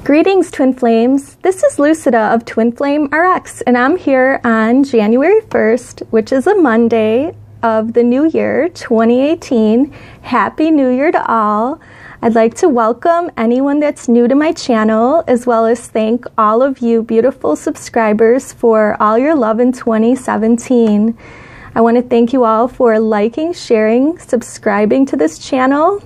Greetings, Twin Flames. This is Lucida of Twin Flame RX, and I'm here on January 1st, which is a Monday of the new year, 2018. Happy New Year to all. I'd like to welcome anyone that's new to my channel, as well as thank all of you beautiful subscribers for all your love in 2017. I want to thank you all for liking, sharing, subscribing to this channel.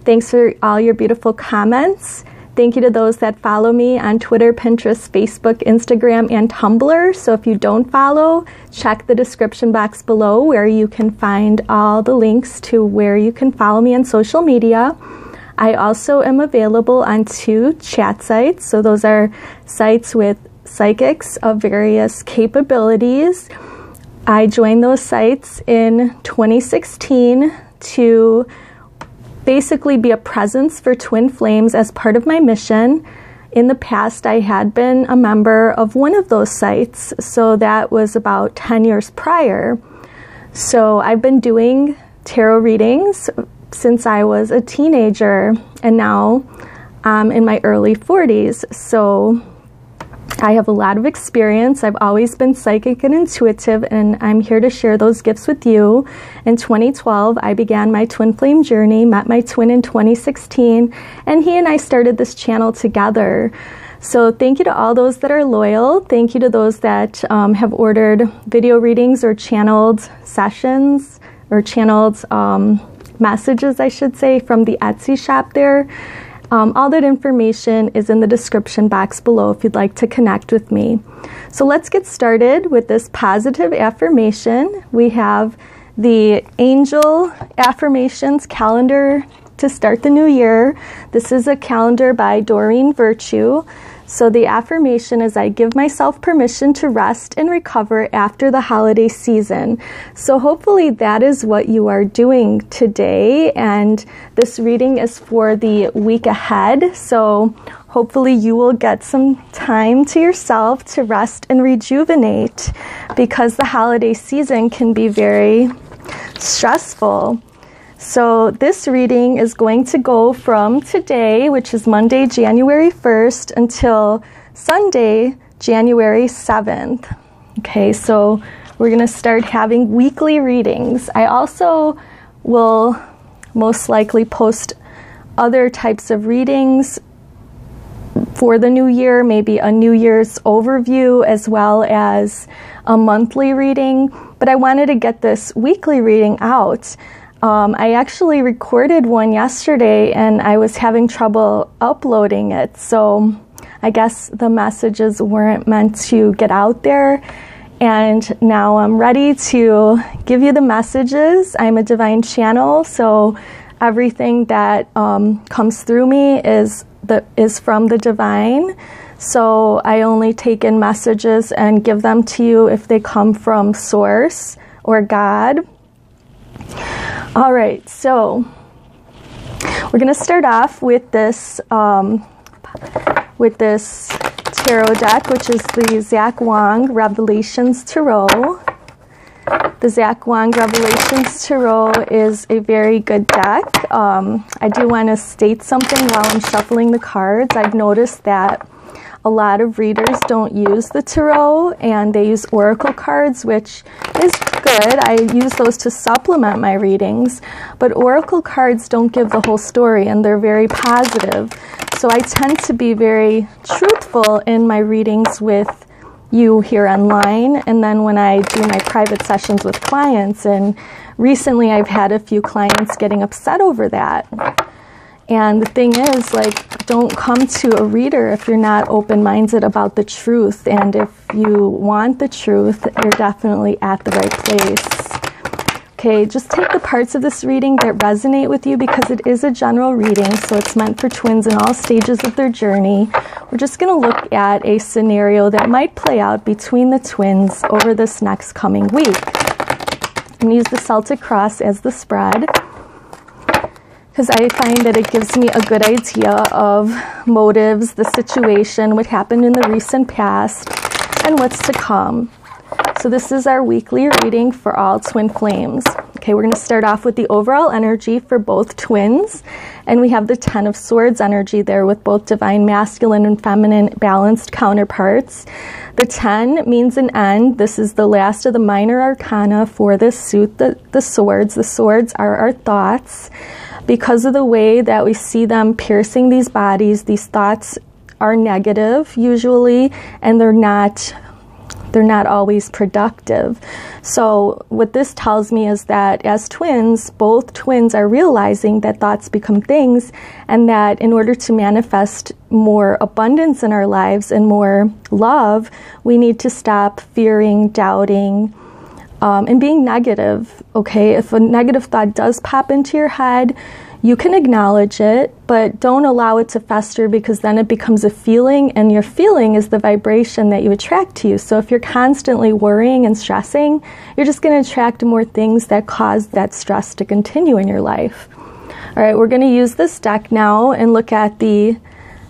Thanks for all your beautiful comments. Thank you to those that follow me on Twitter, Pinterest, Facebook, Instagram, and Tumblr. So if you don't follow, check the description box below where you can find all the links to where you can follow me on social media. I also am available on 2 chat sites. So those are sites with psychics of various capabilities. I joined those sites in 2016 to basically be a presence for Twin Flames as part of my mission. In the past, I had been a member of one of those sites, so that was about 10 years prior. So I've been doing tarot readings since I was a teenager, and now I'm in my early 40s. So I have a lot of experience. I've always been psychic and intuitive, and I'm here to share those gifts with you. In 2012, I began my twin flame journey, met my twin in 2016, and he and I started this channel together. So thank you to all those that are loyal. Thank you to those that have ordered video readings or channeled sessions, or channeled messages, I should say, from the Etsy shop there. All that information is in the description box below if you'd like to connect with me. So let's get started with this positive affirmation. We have the Angel Affirmations calendar to start the new year. This is a calendar by Doreen Virtue. So the affirmation is, I give myself permission to rest and recover after the holiday season. So hopefully that is what you are doing today. And this reading is for the week ahead. So hopefully you will get some time to yourself to rest and rejuvenate, because the holiday season can be very stressful. So this reading is going to go from today, which is Monday, January 1st, until Sunday, January 7th. Okay, so we're going to start having weekly readings. I also will most likely post other types of readings for the new year, maybe a New Year's overview as well as a monthly reading. But I wanted to get this weekly reading out. I actually recorded one yesterday and I was having trouble uploading it, so I guess the messages weren't meant to get out there, and now I'm ready to give you the messages. I'm a divine channel, so everything that comes through me is from the divine. So I only take in messages and give them to you if they come from Source or God. All right, so we're going to start off with this tarot deck, which is the Zach Wangs Revelations Tarot. The Zach Wangs Revelations Tarot is a very good deck. I do want to state something while I'm shuffling the cards. I've noticed that a lot of readers don't use the tarot and they use oracle cards, which is good. I use those to supplement my readings, but oracle cards don't give the whole story and they're very positive. So I tend to be very truthful in my readings with you here online, and then when I do my private sessions with clients, and recently I've had a few clients getting upset over that. And the thing is, like, don't come to a reader if you're not open-minded about the truth. And if you want the truth, you're definitely at the right place. Okay, just take the parts of this reading that resonate with you, because it is a general reading, so it's meant for twins in all stages of their journey. We're just going to look at a scenario that might play out between the twins over this next coming week. I'm going to use the Celtic Cross as the spread, because I find that it gives me a good idea of motives, the situation, what happened in the recent past, and what's to come. So this is our weekly reading for all twin flames. Okay, we're going to start off with the overall energy for both twins. And we have the 10 of Swords energy there with both divine masculine and feminine balanced counterparts. The 10 means an end. This is the last of the minor arcana for this suit, the swords. The swords are our thoughts. Because of the way that we see them piercing these bodies, these thoughts are negative usually, and they're not always productive. So what this tells me is that as twins, both twins are realizing that thoughts become things, and that in order to manifest more abundance in our lives and more love, we need to stop fearing, doubting, and being negative. Okay, if a negative thought does pop into your head, you can acknowledge it, but don't allow it to fester, because then it becomes a feeling, and your feeling is the vibration that you attract to you. So if you're constantly worrying and stressing, you're just going to attract more things that cause that stress to continue in your life. All right, we're going to use this deck now and look at the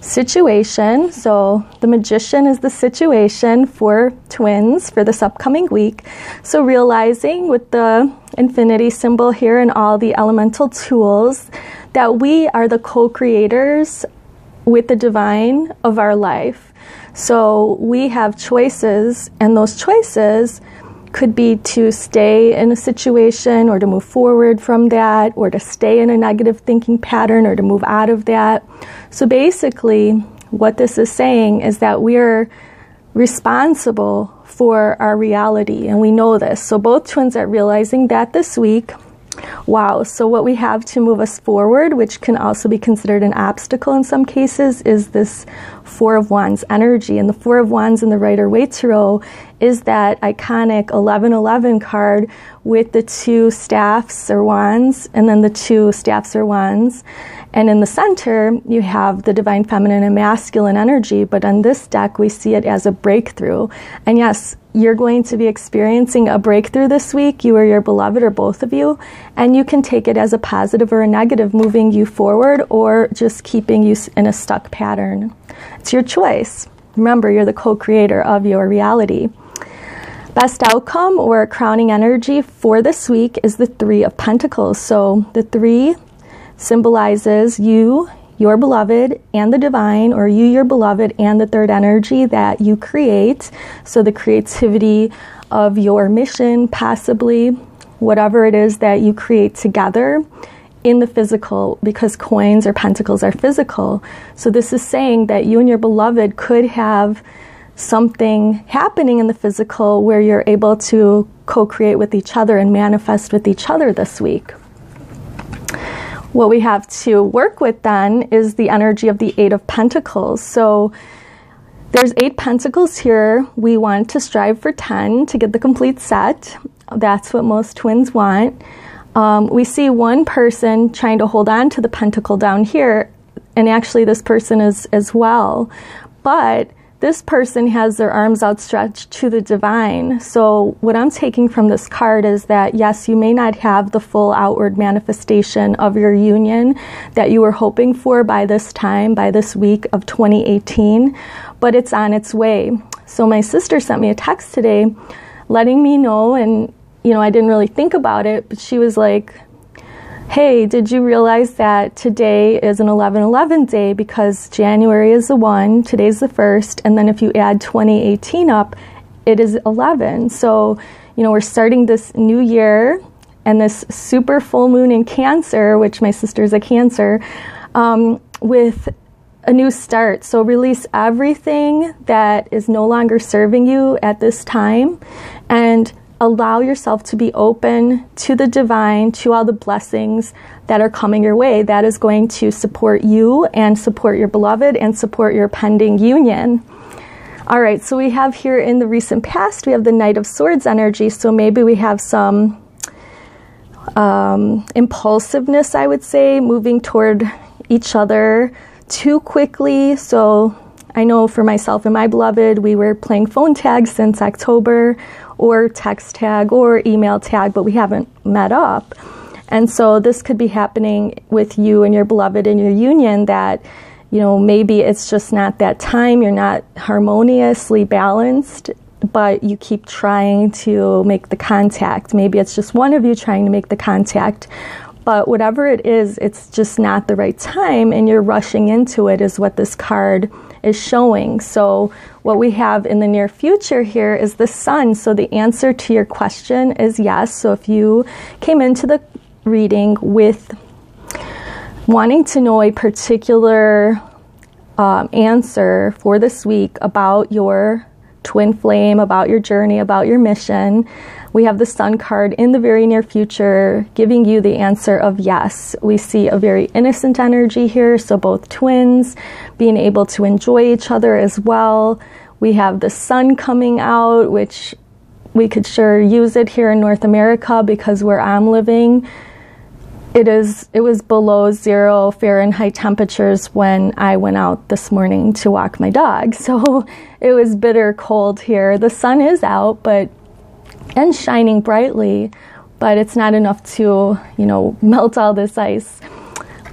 situation. So the Magician is the situation for twins for this upcoming week. So realizing with the infinity symbol here and all the elemental tools that we are the co-creators with the divine of our life. So we have choices, and those choices could be to stay in a situation or to move forward from that, or to stay in a negative thinking pattern or to move out of that. So basically what this is saying is that we're responsible for our reality, and we know this. So both twins are realizing that this week. Wow, so what we have to move us forward, which can also be considered an obstacle in some cases, is this Four of Wands energy. And the Four of Wands in the Rider-Waite Tarot is that iconic 1111 card with the two staffs or wands, and then the two staffs or wands. And in the center, you have the divine feminine and masculine energy, but on this deck, we see it as a breakthrough. And yes, you're going to be experiencing a breakthrough this week, you or your beloved, or both of you, and you can take it as a positive or a negative, moving you forward or just keeping you in a stuck pattern. It's your choice. Remember, you're the co-creator of your reality. Best outcome or crowning energy for this week is the Three of Pentacles. So the three symbolizes you, your beloved, and the divine, or you, your beloved, and the third energy that you create. So the creativity of your mission, possibly, whatever it is that you create together in the physical, because coins or pentacles are physical. So this is saying that you and your beloved could have something happening in the physical where you're able to co-create with each other and manifest with each other this week. What we have to work with then is the energy of the Eight of Pentacles. So there's 8 pentacles here. We want to strive for 10 to get the complete set. That's what most twins want. We see one person trying to hold on to the pentacle down here, and actually this person is as well. But this person has their arms outstretched to the divine. So what I'm taking from this card is that, yes, you may not have the full outward manifestation of your union that you were hoping for by this time, by this week of 2018, but it's on its way. So my sister sent me a text today letting me know, and I didn't really think about it, but she was like, hey, did you realize that today is an 11/11 day, because January is the 1, today's the 1st, and then if you add 2018 up, it is 11. So, we're starting this new year, and this super full moon in Cancer, which my sister's a Cancer, with a new start. So release everything that is no longer serving you at this time, and allow yourself to be open to the divine, to all the blessings that are coming your way. That is going to support you and support your beloved and support your pending union. All right, so we have here in the recent past, we have the Knight of Swords energy. So maybe we have some impulsiveness, I would say, moving toward each other too quickly. So I know for myself and my beloved, we were playing phone tag since October, or text tag or email tag, but we haven't met up. And so this could be happening with you and your beloved in your union, that, maybe it's just not that time, you're not harmoniously balanced but you keep trying to make the contact. Maybe it's just one of you trying to make the contact. But whatever it is, it's just not the right time, and you're rushing into it is what this card is showing. So what we have in the near future here is the Sun. So the answer to your question is yes. So if you came into the reading with wanting to know a particular answer for this week about your twin flame, about your journey, about your mission, we have the Sun card in the very near future giving you the answer of yes. We see a very innocent energy here, so both twins being able to enjoy each other as well. We have the sun coming out, which we could sure use it here in North America because where I'm living, it was below 0 Fahrenheit temperatures when I went out this morning to walk my dog. So it was bitter cold here. The sun is out, and shining brightly, but it's not enough to, melt all this ice.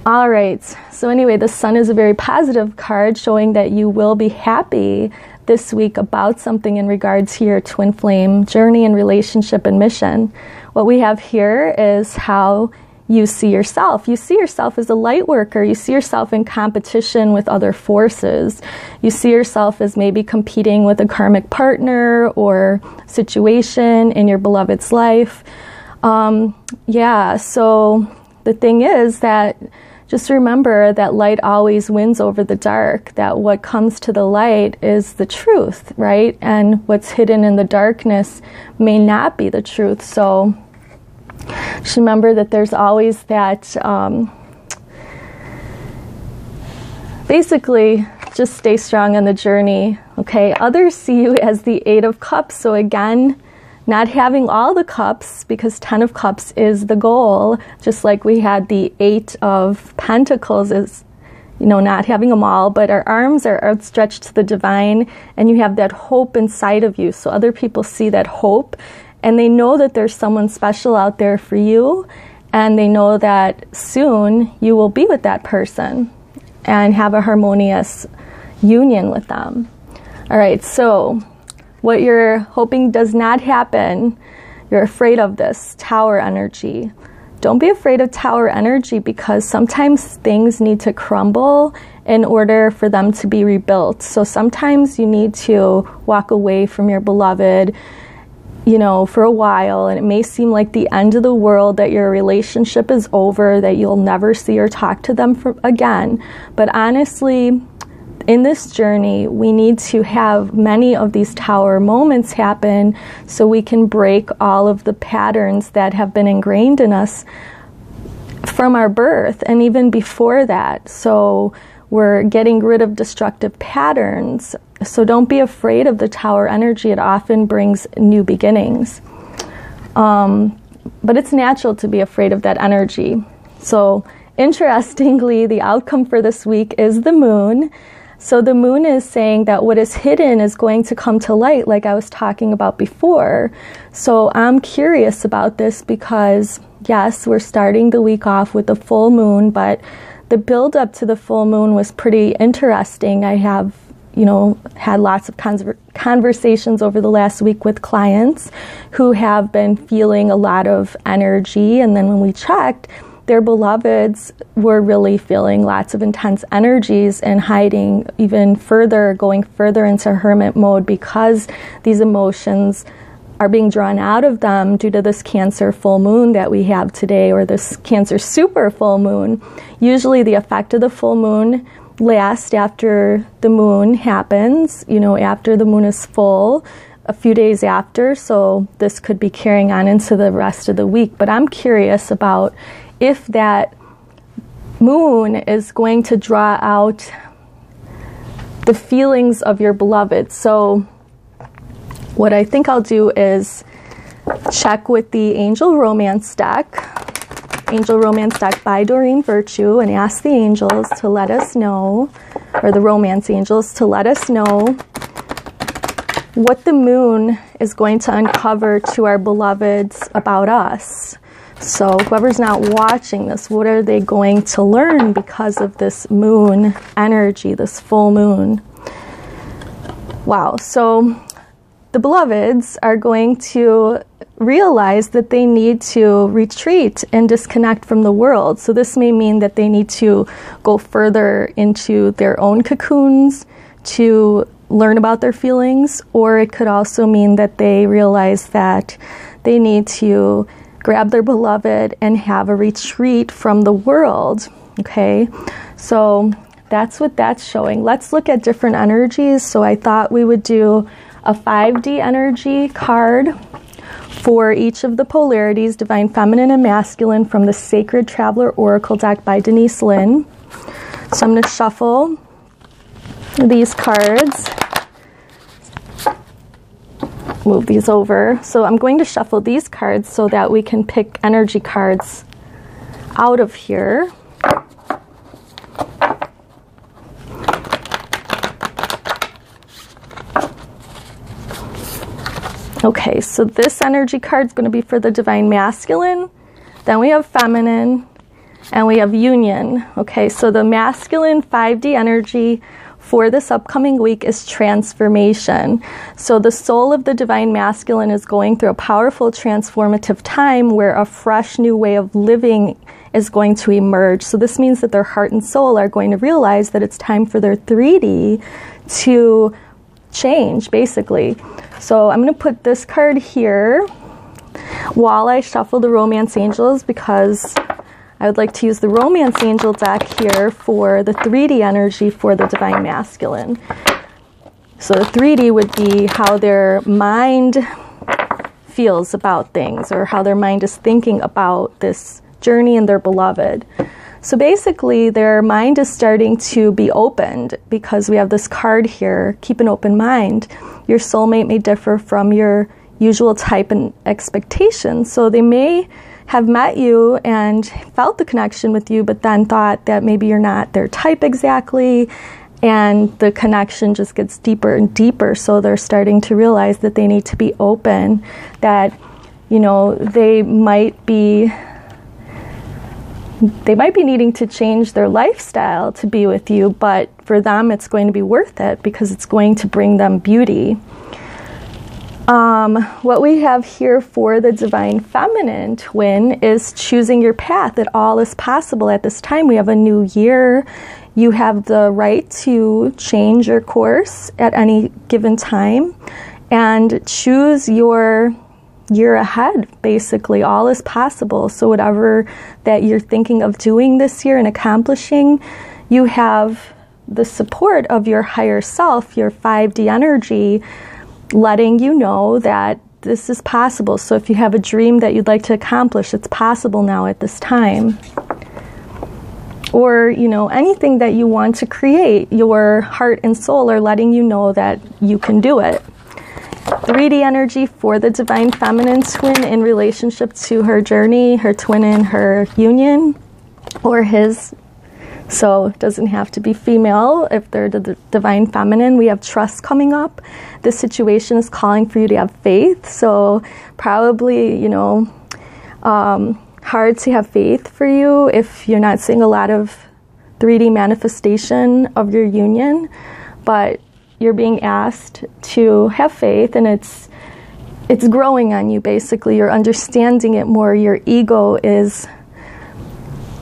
All right. So anyway, the Sun is a very positive card showing that you will be happy this week about something in regards to your twin flame journey and relationship and mission. What we have here is how you see yourself. You see yourself as a light worker. You see yourself in competition with other forces. You see yourself as maybe competing with a karmic partner or situation in your beloved's life. So the thing is that just remember that light always wins over the dark, that what comes to the light is the truth, right? And what's hidden in the darkness may not be the truth. So just remember that there's always that, basically, just stay strong on the journey, okay? Others see you as the 8 of Cups. So again, not having all the cups, because 10 of Cups is the goal, just like we had the 8 of Pentacles is, not having them all, but our arms are outstretched to the divine, and you have that hope inside of you. So other people see that hope, and they know that there's someone special out there for you, and they know that soon you will be with that person and have a harmonious union with them. All right, so what you're hoping does not happen, you're afraid of this Tower energy. Don't be afraid of Tower energy, because sometimes things need to crumble in order for them to be rebuilt. So sometimes you need to walk away from your beloved, for a while, and it may seem like the end of the world, that your relationship is over, that you'll never see or talk to them again. But honestly, in this journey, we need to have many of these Tower moments happen so we can break all of the patterns that have been ingrained in us from our birth and even before that. So we're getting rid of destructive patterns. So don't be afraid of the Tower energy. It often brings new beginnings. But it's natural to be afraid of that energy. So interestingly, the outcome for this week is the Moon. So the Moon is saying that what is hidden is going to come to light, like I was talking about before. So I'm curious about this because, yes, we're starting the week off with the full moon, but the build up to the full moon was pretty interesting. I have, had lots of conversations over the last week with clients who have been feeling a lot of energy. And then when we checked, their beloveds were really feeling lots of intense energies and hiding even further, going further into hermit mode because these emotions are being drawn out of them due to this Cancer full moon that we have today, or this Cancer super full moon. Usually the effect of the full moon lasts after the moon happens, after the moon is full, a few days after. So this could be carrying on into the rest of the week. But I'm curious about if that moon is going to draw out the feelings of your beloved. So what I think I'll do is check with the Angel Romance deck by Doreen Virtue, and ask the angels to let us know, or the romance angels to let us know what the moon is going to uncover to our beloveds about us. So whoever's not watching this, what are they going to learn because of this moon energy, this full moon? Wow. So the beloveds are going to realize that they need to retreat and disconnect from the world. So this may mean that they need to go further into their own cocoons to learn about their feelings, or it could also mean that they realize that they need to grab their beloved and have a retreat from the world. Okay, so that's what that's showing. Let's look at different energies. So I thought we would do a 5D energy card for each of the polarities, divine feminine and masculine, from the Sacred Traveler Oracle deck by Denise Linn. So I'm going to shuffle these cards. Move these over. So I'm going to shuffle these cards so that we can pick energy cards out of here. Okay, so this energy card is going to be for the divine masculine. Then we have feminine, and we have union. Okay, so the masculine 5D energy for this upcoming week is transformation. So the soul of the divine masculine is going through a powerful transformative time where a fresh new way of living is going to emerge. So this means that their heart and soul are going to realize that it's time for their 3D to change, basically. So I'm going to put this card here while I shuffle the Romance Angels, because I would like to use the Romance Angel deck here for the 3D energy for the divine masculine. So the 3D would be how their mind feels about things, or how their mind is thinking about this journey and their beloved. So basically their mind is starting to be opened, because we have this card here, keep an open mind. Your soulmate may differ from your usual type and expectation. So they may have met you and felt the connection with you, but then thought that maybe you're not their type exactly, and the connection just gets deeper and deeper. So they're starting to realize that they need to be open, that, you know, they might be needing to change their lifestyle to be with you, but for them it's going to be worth it because it's going to bring them beauty. What we have here for the divine feminine twin is choosing your path. That all is possible at this time. We have a new year. You have the right to change your course at any given time and choose your year ahead. Basically, all is possible. So whatever that you're thinking of doing this year and accomplishing, you have the support of your higher self, your 5D energy, letting you know that this is possible. So if you have a dream that you'd like to accomplish, it's possible now at this time. Or, you know, anything that you want to create, your heart and soul are letting you know that you can do it. 3D energy for the divine feminine twin in relationship to her journey, her twin in her union, or his. So it doesn't have to be female. If they're the divine feminine, we have trust coming up. This situation is calling for you to have faith. So probably, you know, hard to have faith for you if you're not seeing a lot of 3D manifestation of your union. But you're being asked to have faith, and it's growing on you, basically. You're understanding it more. Your ego is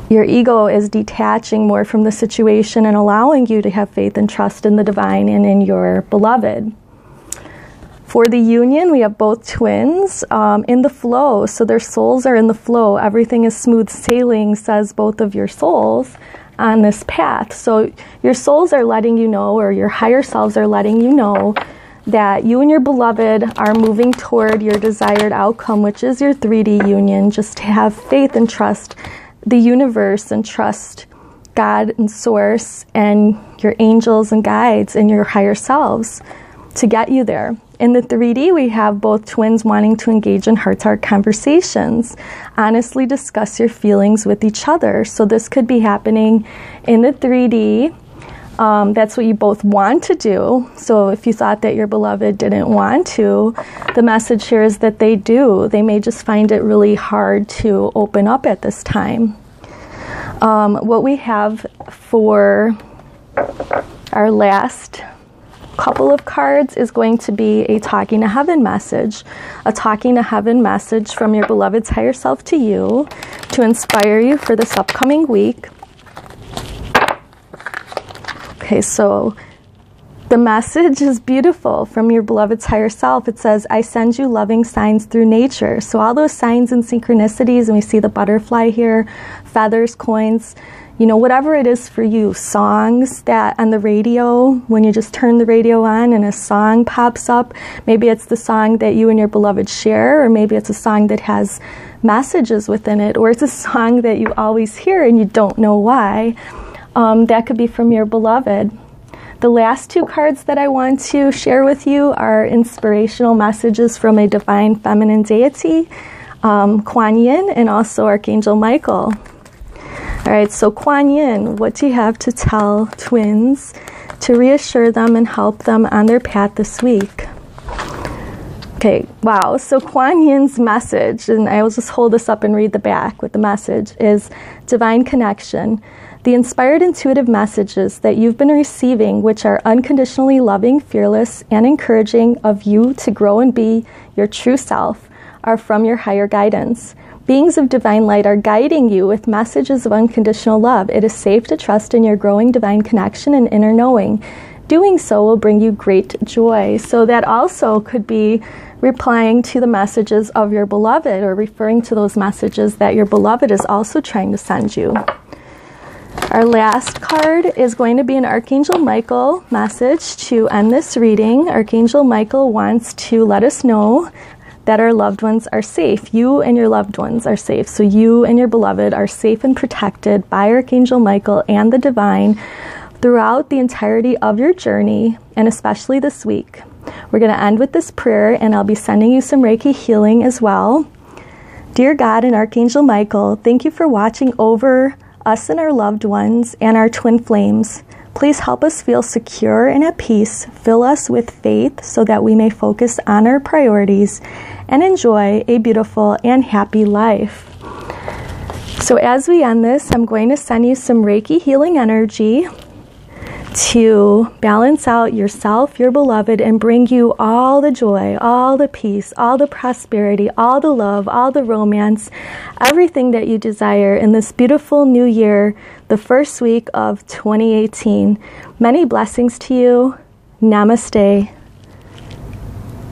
detaching more from the situation and allowing you to have faith and trust in the divine and in your beloved. For the union, we have both twins in the flow. So their souls are in the flow. Everything is smooth sailing, says both of your souls on this path. So your souls are letting you know, or your higher selves are letting you know, that you and your beloved are moving toward your desired outcome, which is your 3D union. Just to have faith and trust the universe and trust God and Source and your angels and guides and your higher selves to get you there. In the 3D, we have both twins wanting to engage in heart-to-heart conversations. Honestly discuss your feelings with each other. So this could be happening in the 3D. That's what you both want to do. So if you thought that your beloved didn't want to, the message here is that they do. They may just find it really hard to open up at this time. What we have for our last couple of cards is going to be a talking to heaven message. A talking to heaven message from your beloved's higher self to you to inspire you for this upcoming week. Okay, so the message is beautiful from your beloved's higher self. It says, I send you loving signs through nature. So all those signs and synchronicities, and we see the butterfly here, feathers, coins, you know, whatever it is for you, songs that on the radio, when you just turn the radio on and a song pops up, maybe it's the song that you and your beloved share, or maybe it's a song that has messages within it, or it's a song that you always hear and you don't know why. That could be from your beloved. The last two cards that I want to share with you are inspirational messages from a divine feminine deity, Kuan Yin, and also Archangel Michael. All right, so Kuan Yin, what do you have to tell twins to reassure them and help them on their path this week? Okay, wow, so Kuan Yin's message, and I will just hold this up and read the back with the message, is divine connection. The inspired intuitive messages that you've been receiving, which are unconditionally loving, fearless, and encouraging of you to grow and be your true self, are from your higher guidance. Beings of divine light are guiding you with messages of unconditional love. It is safe to trust in your growing divine connection and inner knowing. Doing so will bring you great joy. So that also could be replying to the messages of your beloved, or referring to those messages that your beloved is also trying to send you. Our last card is going to be an Archangel Michael message to end this reading. Archangel Michael wants to let us know that our loved ones are safe. You and your loved ones are safe. So you and your beloved are safe and protected by Archangel Michael and the divine throughout the entirety of your journey, and especially this week. We're going to end with this prayer, and I'll be sending you some Reiki healing as well. Dear God and Archangel Michael, thank you for watching over us and our loved ones and our twin flames. Please help us feel secure and at peace. Fill us with faith so that we may focus on our priorities and enjoy a beautiful and happy life. So as we end this, I'm going to send you some Reiki healing energy to balance out yourself, your beloved, and bring you all the joy, all the peace, all the prosperity, all the love, all the romance, everything that you desire in this beautiful new year, the first week of 2018. Many blessings to you. Namaste.